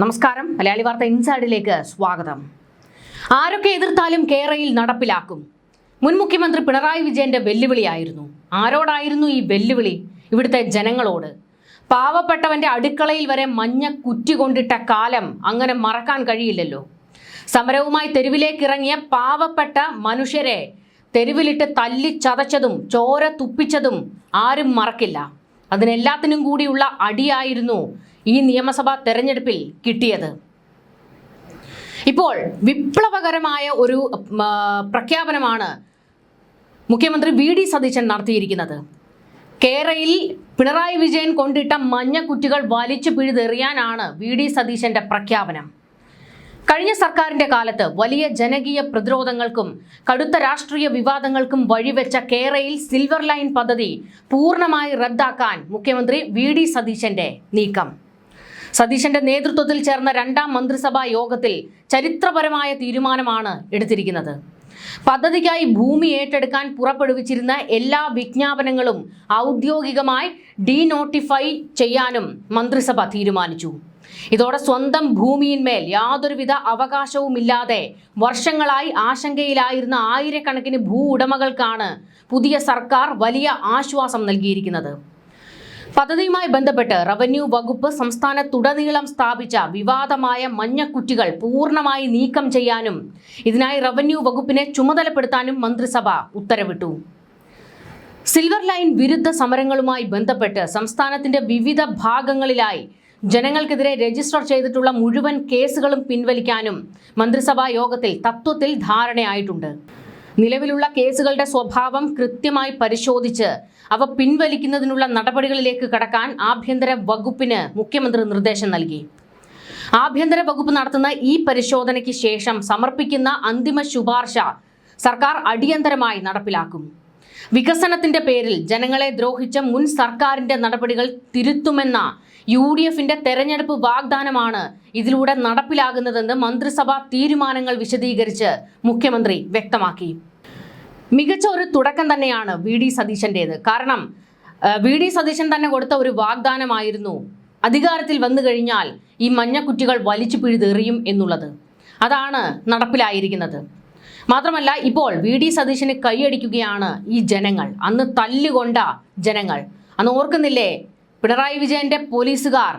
നമസ്കാരം. മലയാളി വാർത്ത ഇൻസൈഡിലേക്ക് സ്വാഗതം. ആരൊക്കെ എതിർത്താലും കേരളയിൽ നടപ്പിലാക്കും. മുൻ മുഖ്യമന്ത്രി പിണറായി വിജയന്റെ വെല്ലുവിളിയായിരുന്നു. ആരോടായിരുന്നു ഈ വെല്ലുവിളി? ഇവിടുത്തെ ജനങ്ങളോട്. പാവപ്പെട്ടവന്റെ അടുക്കളയിൽ വരെ മഞ്ഞ കുറ്റി കൊണ്ടിട്ട കാലം അങ്ങനെ മറക്കാൻ കഴിയില്ലല്ലോ. സമരവുമായി തെരുവിലേക്ക് ഇറങ്ങിയ പാവപ്പെട്ട മനുഷ്യരെ തെരുവിലിട്ട് തല്ലിച്ചതച്ചതും ചോര തുപ്പിച്ചതും ആരും മറക്കില്ല. അതിനെല്ലാത്തിനും കൂടിയുള്ള അടിയായിരുന്നു ഈ നിയമസഭാ തെരഞ്ഞെടുപ്പിൽ കിട്ടിയത്. ഇപ്പോൾ വിപ്ലവകരമായ ഒരു പ്രഖ്യാപനമാണ് മുഖ്യമന്ത്രി വി.ഡി. സതീശൻ നടത്തിയിരിക്കുന്നത്. കേരളയിൽ പിണറായി വിജയൻ കൊണ്ടിട്ട മഞ്ഞക്കുറ്റികൾ വലിച്ചു പിഴുതെറിയാനാണ് വി.ഡി. സതീശന്റെ പ്രഖ്യാപനം. കഴിഞ്ഞ സർക്കാരിന്റെ കാലത്ത് വലിയ ജനകീയ പ്രതിരോധങ്ങൾക്കും കടുത്ത രാഷ്ട്രീയ വിവാദങ്ങൾക്കും വഴിവെച്ച കേരളയിൽ സിൽവർ ലൈൻ പദ്ധതി പൂർണ്ണമായി റദ്ദാക്കാൻ മുഖ്യമന്ത്രി വി.ഡി. സതീശന്റെ നീക്കം. സതീശന്റെ നേതൃത്വത്തിൽ ചേർന്ന രണ്ടാം മന്ത്രിസഭാ യോഗത്തിൽ ചരിത്രപരമായ തീരുമാനമാണ് എടുത്തിരിക്കുന്നത്. പദ്ധതിക്കായി ഭൂമി ഏറ്റെടുക്കാൻ പുറപ്പെടുവിച്ചിരുന്ന എല്ലാ വിജ്ഞാപനങ്ങളും ഔദ്യോഗികമായി ഡീനോട്ടിഫൈ ചെയ്യാനും മന്ത്രിസഭ തീരുമാനിച്ചു. ഇതോടെ സ്വന്തം ഭൂമിയിന്മേൽ യാതൊരുവിധ അവകാശവുമില്ലാതെ വർഷങ്ങളായി ആശങ്കയിലായിരുന്ന ആയിരക്കണക്കിന് ഭൂ ഉടമകൾക്കാണ് പുതിയ സർക്കാർ വലിയ ആശ്വാസം നൽകിയിരിക്കുന്നത്. പദ്ധതിയുമായി ബന്ധപ്പെട്ട് റവന്യൂ വകുപ്പ് സംസ്ഥാനത്തുടനീളം സ്ഥാപിച്ച വിവാദമായ മഞ്ഞക്കുറ്റികൾ പൂർണ്ണമായി നീക്കം ചെയ്യാനും ഇതിനായി റവന്യൂ വകുപ്പിനെ ചുമതലപ്പെടുത്താനും മന്ത്രിസഭ ഉത്തരവിട്ടു. സിൽവർ ലൈൻ വിരുദ്ധ സമരങ്ങളുമായി ബന്ധപ്പെട്ട് സംസ്ഥാനത്തിന്റെ വിവിധ ഭാഗങ്ങളിലായി ജനങ്ങൾക്കെതിരെ രജിസ്റ്റർ ചെയ്തിട്ടുള്ള മുഴുവൻ കേസുകളും പിൻവലിക്കാനും മന്ത്രിസഭാ യോഗത്തിൽ തത്വത്തിൽ ധാരണയായിട്ടുണ്ട്. നിലവിലുള്ള കേസുകളുടെ സ്വഭാവം കൃത്യമായി പരിശോധിച്ച് അവ പിൻവലിക്കുന്നതിനുള്ള നടപടികളിലേക്ക് കടക്കാൻ ആഭ്യന്തര വകുപ്പിന് മുഖ്യമന്ത്രി നിർദ്ദേശം നൽകി. ആഭ്യന്തര വകുപ്പ് നടത്തുന്ന ഈ പരിശോധനയ്ക്ക് ശേഷം സമർപ്പിക്കുന്ന അന്തിമ ശുപാർശ സർക്കാർ അടിയന്തരമായി നടപ്പിലാക്കും. വികസനത്തിന്റെ പേരിൽ ജനങ്ങളെ ദ്രോഹിച്ച മുൻ സർക്കാരിന്റെ നടപടികൾ തിരുത്തുമെന്ന യു.ഡി.എഫിന്റെ തെരഞ്ഞെടുപ്പ് വാഗ്ദാനമാണ് ഇതിലൂടെ നടപ്പിലാകുന്നതെന്ന് മന്ത്രിസഭാ തീരുമാനങ്ങൾ വിശദീകരിച്ച് മുഖ്യമന്ത്രി വ്യക്തമാക്കി. മികച്ച ഒരു തുടക്കം തന്നെയാണ് വി.ഡി. സതീശന്റേത്. കാരണം വി.ഡി. സതീശൻ തന്നെ കൊടുത്ത ഒരു വാഗ്ദാനമായിരുന്നു അധികാരത്തിൽ വന്നു കഴിഞ്ഞാൽ ഈ മഞ്ഞക്കുറ്റികൾ വലിച്ചു പിഴുതെറിയും എന്നുള്ളത്. അതാണ് നടപ്പിലായിരിക്കുന്നത്. മാത്രമല്ല, ഇപ്പോൾ വി.ഡി. സതീശന് കൈയടിക്കുകയാണ് ഈ ജനങ്ങൾ. അന്ന് തല്ലുകൊണ്ട ജനങ്ങൾ. അന്ന് ഓർക്കുന്നില്ലേ, പിണറായി വിജയന്റെ പോലീസുകാർ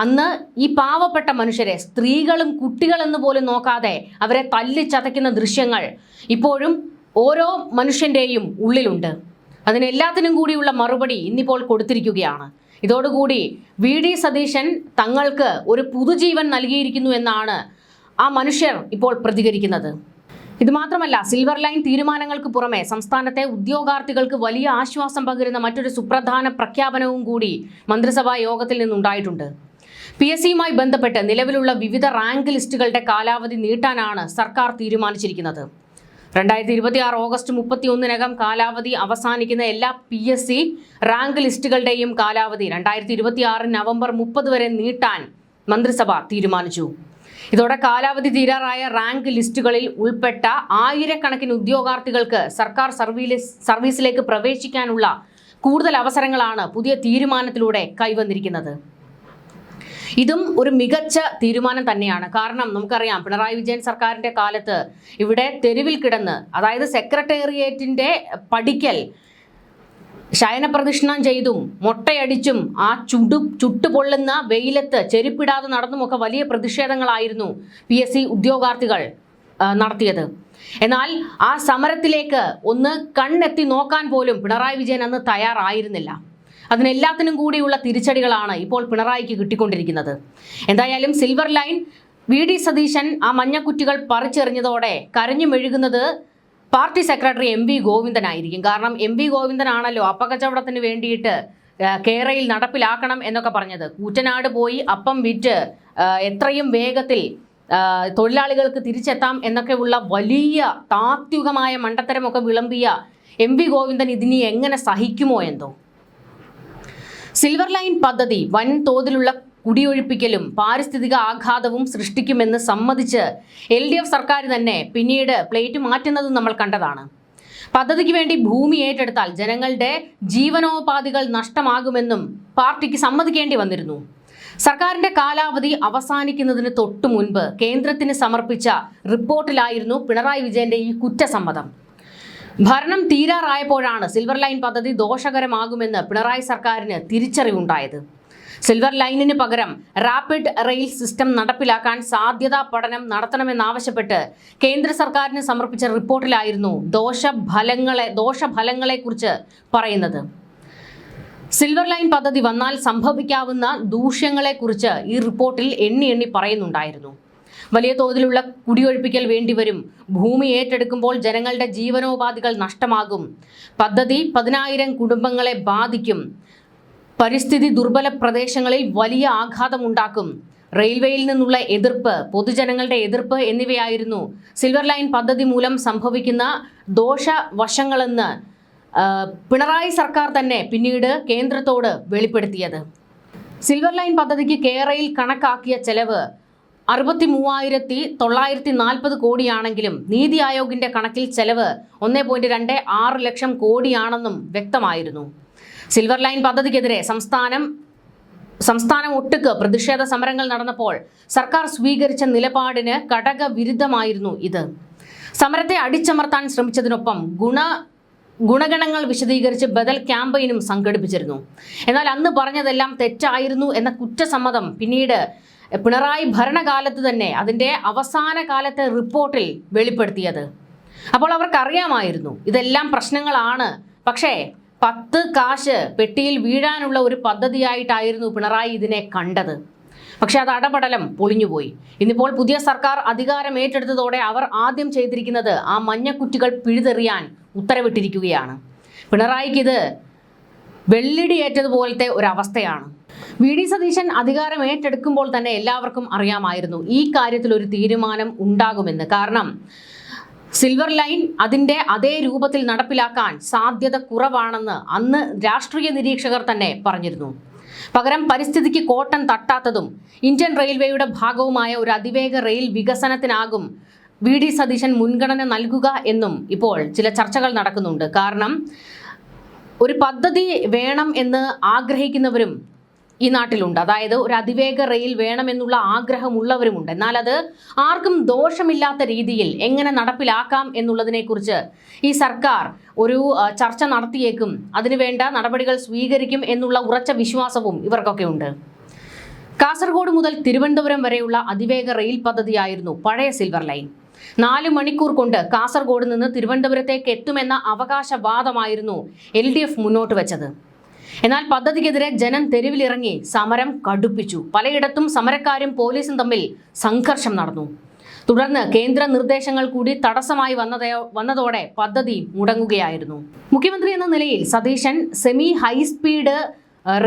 അന്ന് ഈ പാവപ്പെട്ട മനുഷ്യരെ, സ്ത്രീകളും കുട്ടികളെന്ന് പോലും നോക്കാതെ അവരെ തല്ലിച്ചതയ്ക്കുന്ന ദൃശ്യങ്ങൾ ഇപ്പോഴും ഓരോ മനുഷ്യന്റെയും ഉള്ളിലുണ്ട്. അതിനെല്ലാത്തിനും കൂടിയുള്ള മറുപടി ഇന്നിപ്പോൾ കൊടുത്തിരിക്കുകയാണ്. ഇതോടുകൂടി വി.ഡി. സതീശൻ തങ്ങൾക്ക് ഒരു പുതുജീവൻ നൽകിയിരിക്കുന്നു എന്നാണ് ആ മനുഷ്യർ ഇപ്പോൾ പ്രതികരിക്കുന്നത്. ഇത് മാത്രമല്ല, സിൽവർ ലൈൻ തീരുമാനങ്ങൾക്ക് പുറമെ സംസ്ഥാനത്തെ ഉദ്യോഗാർത്ഥികൾക്ക് വലിയ ആശ്വാസം പകരുന്ന മറ്റൊരു സുപ്രധാന പ്രഖ്യാപനവും കൂടി മന്ത്രിസഭാ യോഗത്തിൽ നിന്നുണ്ടായിട്ടുണ്ട്. PSCയുമായി ബന്ധപ്പെട്ട് നിലവിലുള്ള വിവിധ റാങ്ക് ലിസ്റ്റുകളുടെ കാലാവധി നീട്ടാനാണ് സർക്കാർ തീരുമാനിച്ചിരിക്കുന്നത്. 2026 ഓഗസ്റ്റ് 31-നകം കാലാവധി അവസാനിക്കുന്ന എല്ലാ PSC റാങ്ക് ലിസ്റ്റുകളുടെയും കാലാവധി 2026 നവംബർ 30 വരെ നീട്ടാൻ മന്ത്രിസഭ തീരുമാനിച്ചു. ഇതോടെ കാലാവധി തീരാറായ റാങ്ക് ലിസ്റ്റുകളിൽ ഉൾപ്പെട്ട ആയിരക്കണക്കിന് ഉദ്യോഗാർത്ഥികൾക്ക് സർക്കാർ സർവീസിലേക്ക് പ്രവേശിക്കാനുള്ള കൂടുതൽ അവസരങ്ങളാണ് പുതിയ തീരുമാനത്തിലൂടെ കൈവന്നിരിക്കുന്നത്. ഇതും ഒരു മികച്ച തീരുമാനം തന്നെയാണ്. കാരണം നമുക്കറിയാം, പിണറായി വിജയൻ സർക്കാരിന്റെ കാലത്ത് ഇവിടെ തെരുവിൽ കിടന്ന്, അതായത് സെക്രട്ടേറിയറ്റിന്റെ പടിക്കൽ ശയനപ്രദക്ഷിണം ചെയ്തും മൊട്ടയടിച്ചും ആ ചുട്ടുപൊള്ളുന്ന വെയിലത്ത് ചെരുപ്പിടാതെ നടന്നുമൊക്കെ വലിയ പ്രതിഷേധങ്ങളായിരുന്നു PSC ഉദ്യോഗാർത്ഥികൾ നടത്തിയത്. എന്നാൽ ആ സമരത്തിലേക്ക് ഒന്ന് കണ്ണെത്തി നോക്കാൻ പോലും പിണറായി വിജയൻ അന്ന് തയ്യാറായിരുന്നില്ല. അതിനെല്ലാത്തിനും കൂടിയുള്ള തിരിച്ചടികളാണ് ഇപ്പോൾ പിണറായിക്ക് കിട്ടിക്കൊണ്ടിരിക്കുന്നത്. എന്തായാലും സിൽവർ ലൈൻ വി.ഡി. സതീശൻ ആ മഞ്ഞക്കുറ്റികൾ പറിച്ചെറിഞ്ഞതോടെ കരഞ്ഞു മെഴുകുന്നത് പാർട്ടി സെക്രട്ടറി M.V. ഗോവിന്ദനായിരിക്കും. കാരണം M.V. ഗോവിന്ദനാണല്ലോ അപ്പക്കച്ചവടത്തിന് വേണ്ടിയിട്ട് കേരളയിൽ നടപ്പിലാക്കണം എന്നൊക്കെ പറഞ്ഞത്. കൂറ്റനാട് പോയി അപ്പം വിറ്റ് എത്രയും വേഗത്തിൽ തൊഴിലാളികൾക്ക് തിരിച്ചെത്താം എന്നൊക്കെയുള്ള വലിയ താത്വികമായ മണ്ടത്തരമൊക്കെ വിളമ്പിയ M.V. ഗോവിന്ദൻ ഇതിനി എങ്ങനെ സഹിക്കുമോ എന്തോ. സിൽവർ ലൈൻ പദ്ധതി വൻതോതിലുള്ള കുടിയൊഴിപ്പിക്കലും പാരിസ്ഥിതിക ആഘാതവും സൃഷ്ടിക്കുമെന്ന് സമ്മതിച്ച് LDF സർക്കാർ തന്നെ പിന്നീട് പ്ലേറ്റ് മാറ്റുന്നതും നമ്മൾ കണ്ടതാണ്. പദ്ധതിക്ക് വേണ്ടി ഭൂമി ഏറ്റെടുത്താൽ ജനങ്ങളുടെ ജീവനോപാധികൾ നഷ്ടമാകുമെന്നും പാർട്ടിക്ക് സമ്മതിക്കേണ്ടി വന്നിരുന്നു. സർക്കാരിന്റെ കാലാവധി അവസാനിക്കുന്നതിന് തൊട്ടു മുൻപ് കേന്ദ്രത്തിന് സമർപ്പിച്ച റിപ്പോർട്ടിലായിരുന്നു പിണറായി വിജയന്റെ ഈ കുറ്റസമ്മതം. ഭരണം തീരാറായപ്പോഴാണ് സിൽവർ ലൈൻ പദ്ധതി ദോഷകരമാകുമെന്ന് പിണറായി സർക്കാരിന് തിരിച്ചറിവുണ്ടായത്. സിൽവർ ലൈനിന് പകരം റാപ്പിഡ് റെയിൽ സിസ്റ്റം നടപ്പിലാക്കാൻ സാധ്യതാ പഠനം നടത്തണമെന്നാവശ്യപ്പെട്ട് കേന്ദ്ര സർക്കാരിന് സമർപ്പിച്ച റിപ്പോർട്ടിലായിരുന്നു ദോഷഫലങ്ങളെക്കുറിച്ച് പറയുന്നത്. സിൽവർ ലൈൻ പദ്ധതി വന്നാൽ സംഭവിക്കാവുന്ന ദൂഷ്യങ്ങളെക്കുറിച്ച് ഈ റിപ്പോർട്ടിൽ എണ്ണി പറയുന്നുണ്ടായിരുന്നു. വലിയ തോതിലുള്ള കുടിയൊഴിപ്പിക്കൽ വേണ്ടിവരും, ഭൂമി ഏറ്റെടുക്കുമ്പോൾ ജനങ്ങളുടെ ജീവനോപാധികൾ നഷ്ടമാകും, പദ്ധതി 10,000 കുടുംബങ്ങളെ ബാധിക്കും, പരിസ്ഥിതി ദുർബല പ്രദേശങ്ങളിൽ വലിയ ആഘാതമുണ്ടാക്കും, റെയിൽവേയിൽ നിന്നുള്ള എതിർപ്പ്, പൊതുജനങ്ങളുടെ എതിർപ്പ് എന്നിവയായിരുന്നു സിൽവർ ലൈൻ പദ്ധതി മൂലം സംഭവിക്കുന്ന ദോഷവശങ്ങളെന്ന് പിണറായി സർക്കാർ തന്നെ പിന്നീട് കേന്ദ്രത്തോട് വെളിപ്പെടുത്തിയത്. സിൽവർ ലൈൻ പദ്ധതിക്ക് കേരളയിൽ കണക്കാക്കിയ ചെലവ് 63,940 കോടിയാണെങ്കിലും നീതി ആയോഗിന്റെ കണക്കിൽ ചെലവ് 1.26 ലക്ഷം കോടിയാണെന്നും വ്യക്തമായിരുന്നു. സിൽവർ ലൈൻ പദ്ധതിക്കെതിരെ സംസ്ഥാനം ഒട്ടുക്ക് പ്രതിഷേധ സമരങ്ങൾ നടന്നപ്പോൾ സർക്കാർ സ്വീകരിച്ച നിലപാടിന് ഘടകവിരുദ്ധമായിരുന്നു ഇത്. സമരത്തെ അടിച്ചമർത്താൻ ശ്രമിച്ചതിനൊപ്പം ഗുണഗണങ്ങൾ വിശദീകരിച്ച് ബദൽ ക്യാമ്പയിനും സംഘടിപ്പിച്ചിരുന്നു. എന്നാൽ അന്ന് പറഞ്ഞതെല്ലാം തെറ്റായിരുന്നു എന്ന കുറ്റസമ്മതം പിന്നീട് പിണറായി ഭരണകാലത്ത് തന്നെ അതിൻ്റെ അവസാന കാലത്തെ റിപ്പോർട്ടിൽ വെളിപ്പെടുത്തിയത്. അപ്പോൾ അവർക്കറിയാമായിരുന്നു ഇതെല്ലാം പ്രശ്നങ്ങളാണ്, പക്ഷേ 10 കാശ് പെട്ടിയിൽ വീഴാനുള്ള ഒരു പദ്ധതിയായിട്ടായിരുന്നു പിണറായി ഇതിനെ കണ്ടത്. പക്ഷെ അത് അടപടലം പൊളിഞ്ഞുപോയി. ഇന്നിപ്പോൾ പുതിയ സർക്കാർ അധികാരം ഏറ്റെടുത്തതോടെ അവർ ആദ്യം ചെയ്തിരിക്കുന്നത് ആ മഞ്ഞക്കുറ്റികൾ പിഴുതെറിയാൻ ഉത്തരവിട്ടിരിക്കുകയാണ്. പിണറായിക്ക് ഇത് വെള്ളിടിയേറ്റതുപോലത്തെ ഒരവസ്ഥയാണ്. വി.ഡി. സതീശൻ അധികാരം ഏറ്റെടുക്കുമ്പോൾ തന്നെ എല്ലാവർക്കും അറിയാമായിരുന്നു ഈ കാര്യത്തിൽ ഒരു തീരുമാനം ഉണ്ടാകുമെന്ന്. കാരണം സിൽവർ ലൈൻ അതിൻ്റെ അതേ രൂപത്തിൽ നടപ്പിലാക്കാൻ സാധ്യത കുറവാണെന്ന് അന്ന് രാഷ്ട്രീയ നിരീക്ഷകർ തന്നെ പറഞ്ഞിരുന്നു. പകരം പരിസ്ഥിതിക്ക് കോട്ടം തട്ടാത്തതും ഇന്ത്യൻ റെയിൽവേയുടെ ഭാഗവുമായ ഒരു അതിവേഗ റെയിൽ വികസനത്തിനാകും വി.ഡി. സതീശൻ മുൻഗണന നൽകുക എന്നും ഇപ്പോൾ ചില ചർച്ചകൾ നടക്കുന്നുണ്ട്. കാരണം ഒരു പദ്ധതി വേണം എന്ന് ആഗ്രഹിക്കുന്നവരും ഈ നാട്ടിലുണ്ട്. അതായത് ഒരു അതിവേഗ റെയിൽ വേണമെന്നുള്ള ആഗ്രഹമുള്ളവരുമുണ്ട്. എന്നാൽ അത് ആർക്കും ദോഷമില്ലാത്ത രീതിയിൽ എങ്ങനെ നടപ്പിലാക്കാം എന്നുള്ളതിനെക്കുറിച്ച് ഈ സർക്കാർ ഒരു ചർച്ച നടത്തിയേക്കും, അതിനുവേണ്ട നടപടികൾ സ്വീകരിക്കും എന്നുള്ള ഉറച്ച വിശ്വാസവും ഇവർക്കൊക്കെ ഉണ്ട്. കാസർഗോഡ് മുതൽ തിരുവനന്തപുരം വരെയുള്ള അതിവേഗ റെയിൽ പദ്ധതിയായിരുന്നു പഴയ സിൽവർ ലൈൻ. 4 മണിക്കൂർ കൊണ്ട് കാസർഗോഡ് നിന്ന് തിരുവനന്തപുരത്തേക്ക് എത്തുമെന്ന അവകാശവാദമായിരുന്നു LDF മുന്നോട്ട് വെച്ചത്. എന്നാൽ പദ്ധതിക്കെതിരെ ജനം തെരുവിലിറങ്ങി സമരം കടുപ്പിച്ചു. പലയിടത്തും സമരക്കാരും പോലീസും തമ്മിൽ സംഘർഷം നടന്നു. തുടർന്ന് കേന്ദ്ര നിർദ്ദേശങ്ങൾ കൂടി തടസ്സമായി വന്നതോടെ പദ്ധതി മുടങ്ങുകയായിരുന്നു. മുഖ്യമന്ത്രി എന്ന നിലയിൽ സതീശൻ സെമി ഹൈസ്പീഡ്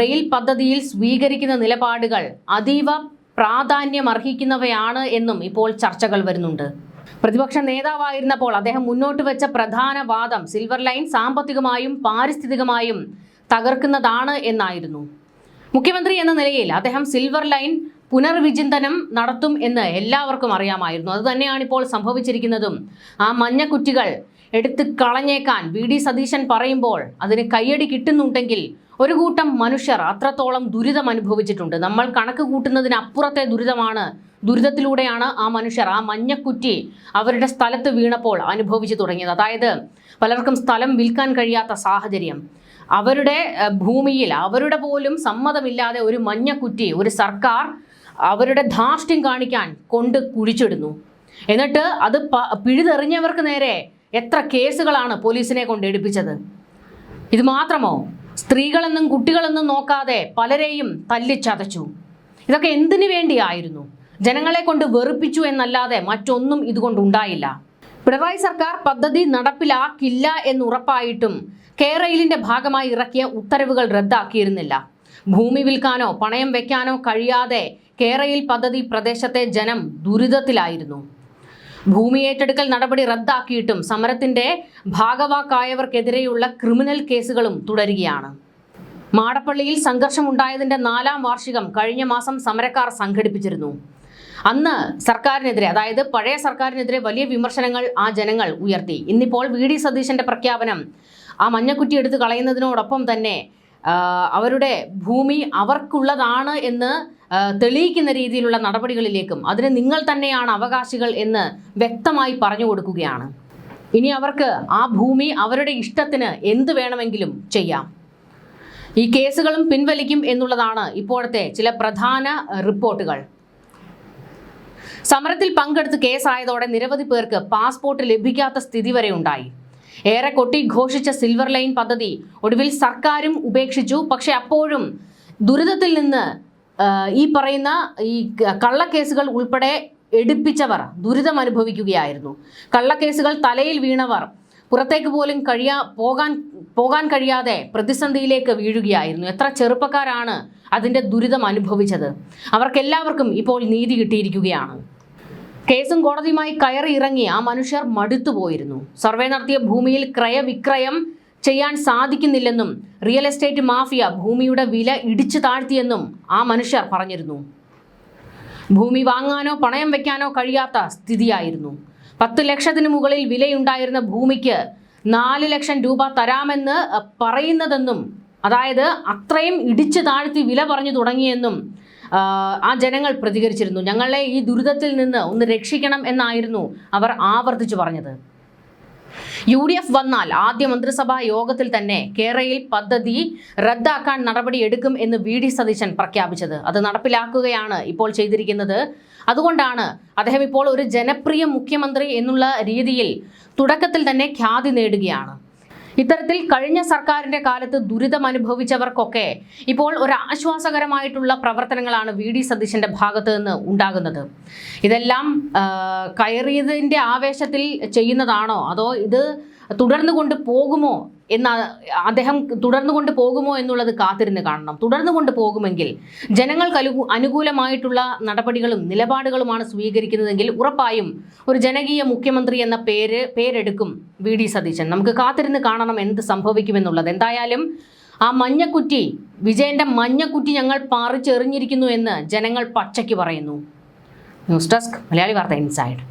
റെയിൽ പദ്ധതിയിൽ സ്വീകരിക്കുന്ന നിലപാടുകൾ അതീവ പ്രാധാന്യമർഹിക്കുന്നവയാണ് എന്നും ഇപ്പോൾ ചർച്ചകൾ വരുന്നുണ്ട്. പ്രതിപക്ഷ നേതാവായിരുന്നപ്പോൾ അദ്ദേഹം മുന്നോട്ട് വെച്ച പ്രധാന വാദം സിൽവർ ലൈൻ സാമ്പത്തികമായും പാരിസ്ഥിതികമായും തകർക്കുന്നതാണ് എന്നായിരുന്നു. മുഖ്യമന്ത്രി എന്ന നിലയിൽ അദ്ദേഹം സിൽവർ ലൈൻ പുനർവിചിന്തനം നടത്തും എന്ന് എല്ലാവർക്കും അറിയാമായിരുന്നു. അതുതന്നെയാണ് ഇപ്പോൾ സംഭവിച്ചിരിക്കുന്നതും. ആ മഞ്ഞക്കുറ്റികൾ എടുത്ത് കളഞ്ഞേക്കാൻ വി.ഡി. സതീശൻ പറയുമ്പോൾ അതിന് കയ്യടി കിട്ടുന്നുണ്ടെങ്കിൽ ഒരു കൂട്ടം മനുഷ്യർ അത്രത്തോളം ദുരിതം അനുഭവിച്ചിട്ടുണ്ട്. നമ്മൾ കണക്ക് കൂട്ടുന്നതിനപ്പുറത്തെ ദുരിതത്തിലൂടെയാണ് ആ മനുഷ്യർ ആ മഞ്ഞക്കുറ്റി അവരുടെ സ്ഥലത്ത് വീണപ്പോൾ അനുഭവിച്ചു തുടങ്ങിയത്. അതായത് പലർക്കും സ്ഥലം വിൽക്കാൻ കഴിയാത്ത സാഹചര്യം, അവരുടെ ഭൂമിയിൽ അവരുടെ പോലും സമ്മതമില്ലാതെ ഒരു മഞ്ഞക്കുറ്റി ഒരു സർക്കാർ അവരുടെ ധാർഷ്ട്യം കാണിക്കാൻ കൊണ്ട് കുഴിച്ചിടുന്നു. എന്നിട്ട് അത് പിഴുതെറിഞ്ഞവർക്ക് നേരെ എത്ര കേസുകളാണ് പോലീസിനെ കൊണ്ട് എടുപ്പിച്ചത്. ഇത് മാത്രമോ, സ്ത്രീകളെന്നും കുട്ടികളെന്നും നോക്കാതെ പലരെയും തല്ലിച്ചതച്ചു. ഇതൊക്കെ എന്തിനു വേണ്ടിയായിരുന്നു? ജനങ്ങളെ കൊണ്ട് വെറുപ്പിച്ചു എന്നല്ലാതെ മറ്റൊന്നും ഇതുകൊണ്ടുണ്ടായില്ല. പിണറായി സർക്കാർ പദ്ധതി നടപ്പിലാക്കില്ല എന്നുറപ്പായിട്ടും കേരളയിലിന്റെ ഭാഗമായി ഇറക്കിയ ഉത്തരവുകൾ റദ്ദാക്കിയിരുന്നില്ല. ഭൂമി വിൽക്കാനോ പണയം വെക്കാനോ കഴിയാതെ കേരളയിൽ പദ്ധതി പ്രദേശത്തെ ജനം ദുരിതത്തിലായിരുന്നു. ഭൂമി ഏറ്റെടുക്കൽ നടപടി റദ്ദാക്കിയിട്ടും സമരത്തിന്റെ ഭാഗവാക്കായവർക്കെതിരെയുള്ള ക്രിമിനൽ കേസുകളും തുടരുകയാണ്. മാടപ്പള്ളിയിൽ സംഘർഷമുണ്ടായതിന്റെ 4ാം വാർഷികം കഴിഞ്ഞ മാസം സമരക്കാർ സംഘടിപ്പിച്ചിരുന്നു. അന്ന് സർക്കാരിനെതിരെ, അതായത് പഴയ സർക്കാരിനെതിരെ വലിയ വിമർശനങ്ങൾ ആ ജനങ്ങൾ ഉയർത്തി. ഇന്നിപ്പോൾ വി.ഡി. സതീശന്റെ പ്രഖ്യാപനം ആ മഞ്ഞക്കുറ്റി എടുത്ത് കളയുന്നതിനോടൊപ്പം തന്നെ അവരുടെ ഭൂമി അവർക്കുള്ളതാണ് എന്ന് തെളിയിക്കുന്ന രീതിയിലുള്ള നടപടികളിലേക്കും അതിന് നിങ്ങൾ തന്നെയാണ് അവകാശികൾ എന്ന് വ്യക്തമായി പറഞ്ഞു കൊടുക്കുകയാണ്. ഇനി അവർക്ക് ആ ഭൂമി അവരുടെ ഇഷ്ടത്തിന് എന്ത് വേണമെങ്കിലും ചെയ്യാം. ഈ കേസുകളും പിൻവലിക്കും എന്നുള്ളതാണ് ഇപ്പോഴത്തെ ചില പ്രധാന റിപ്പോർട്ടുകൾ. സമരത്തിൽ പങ്കെടുത്ത് കേസായതോടെ നിരവധി പേർക്ക് പാസ്പോർട്ട് ലഭിക്കാത്ത സ്ഥിതി വരെ ഉണ്ടായി. ഏറെ കൊട്ടി ഘോഷിച്ച സിൽവർ ലൈൻ പദ്ധതി ഒടുവിൽ സർക്കാരും ഉപേക്ഷിച്ചു. പക്ഷെ അപ്പോഴും ദുരിതത്തിൽ നിന്ന് ഈ പറയുന്ന ഈ കള്ളക്കേസുകൾ ഉൾപ്പെടെ എടുപ്പിച്ചവർ ദുരിതം അനുഭവിക്കുകയായിരുന്നു. കള്ളക്കേസുകൾ തലയിൽ വീണവർ പുറത്തേക്ക് പോലും പോകാൻ കഴിയാതെ പ്രതിസന്ധിയിലേക്ക് വീഴുകയായിരുന്നു. എത്ര ചെറുപ്പക്കാരാണ് അതിൻ്റെ ദുരിതം അനുഭവിച്ചത്. അവർക്കെല്ലാവർക്കും ഇപ്പോൾ നീതി കിട്ടിയിരിക്കുകയാണ്. കേസും കോടതിയുമായി കയറി ഇറങ്ങി ആ മനുഷ്യർ മടുത്തുപോയിരുന്നു. സർവേ നടത്തിയ ഭൂമിയിൽ ക്രയവിക്രയം ചെയ്യാൻ സാധിക്കുന്നില്ലെന്നും റിയൽ എസ്റ്റേറ്റ് മാഫിയ ഭൂമിയുടെ വില ഇടിച്ചു താഴ്ത്തിയെന്നും ആ മനുഷ്യർ പറഞ്ഞിരുന്നു. ഭൂമി വാങ്ങാനോ പണയം വെക്കാനോ കഴിയാത്ത സ്ഥിതിയായിരുന്നു. 10 ലക്ഷത്തിന് മുകളിൽ വിലയുണ്ടായിരുന്ന ഭൂമിക്ക് 4 ലക്ഷം രൂപ തരാമെന്ന് പറയുന്നതെന്നും, അതായത് അത്രയും ഇടിച്ചു താഴ്ത്തി വില പറഞ്ഞു തുടങ്ങിയെന്നും ആ ജനങ്ങൾ പ്രതികരിച്ചിരുന്നു. ഞങ്ങളെ ഈ ദുരിതത്തിൽ നിന്ന് ഒന്ന് രക്ഷിക്കണം എന്നായിരുന്നു അവർ ആവർത്തിച്ചു പറഞ്ഞത്. UDF വന്നാൽ ആദ്യ മന്ത്രിസഭാ യോഗത്തിൽ തന്നെ കേരളയിൽ പദ്ധതി റദ്ദാക്കാൻ നടപടി എടുക്കും എന്ന് VD സതീശൻ പ്രഖ്യാപിച്ചത്. അത് നടപ്പിലാക്കുകയാണ് ഇപ്പോൾ ചെയ്തിരിക്കുന്നത്. അതുകൊണ്ടാണ് അദ്ദേഹം ഇപ്പോൾ ഒരു ജനപ്രിയ മുഖ്യമന്ത്രി എന്നുള്ള രീതിയിൽ തുടക്കത്തിൽ തന്നെ ഖ്യാതി നേടുകയാണ്. ഇത്തരത്തിൽ കഴിഞ്ഞ സർക്കാരിന്റെ കാലത്ത് ദുരിതം അനുഭവിച്ചവർക്കൊക്കെ ഇപ്പോൾ ഒരു ആശ്വാസകരമായിട്ടുള്ള പ്രവർത്തനങ്ങളാണ് VD സതീശന്റെ ഭാഗത്ത് നിന്ന് ഉണ്ടാകുന്നത്. ഇതെല്ലാം കയറിയതിന്റെ ആവേശത്തിൽ ചെയ്യുന്നതാണോ അതോ ഇത് തുടർന്നു കൊണ്ട് പോകുമോ അദ്ദേഹം തുടർന്നു കൊണ്ട് പോകുമോ എന്നുള്ളത് കാത്തിരുന്ന് കാണണം. തുടർന്നു കൊണ്ട് പോകുമെങ്കിൽ ജനങ്ങൾക്ക് അനുകൂലമായിട്ടുള്ള നടപടികളും നിലപാടുകളുമാണ് സ്വീകരിക്കുന്നതെങ്കിൽ ഉറപ്പായും ഒരു ജനകീയ മുഖ്യമന്ത്രി എന്ന പേരെടുക്കും VD സതീശൻ. നമുക്ക് കാത്തിരുന്ന് കാണണം എന്ത് സംഭവിക്കുമെന്നുള്ളത്. എന്തായാലും ആ മഞ്ഞക്കുറ്റി, വിജയന്റെ മഞ്ഞക്കുറ്റി ഞങ്ങൾ പറിച്ചെറിഞ്ഞിരിക്കുന്നു എന്ന് ജനങ്ങൾ പച്ചയ്ക്ക് പറയുന്നു. ന്യൂസ് ഡെസ്ക് മലയാളി വാർത്ത ഇൻസൈഡ്.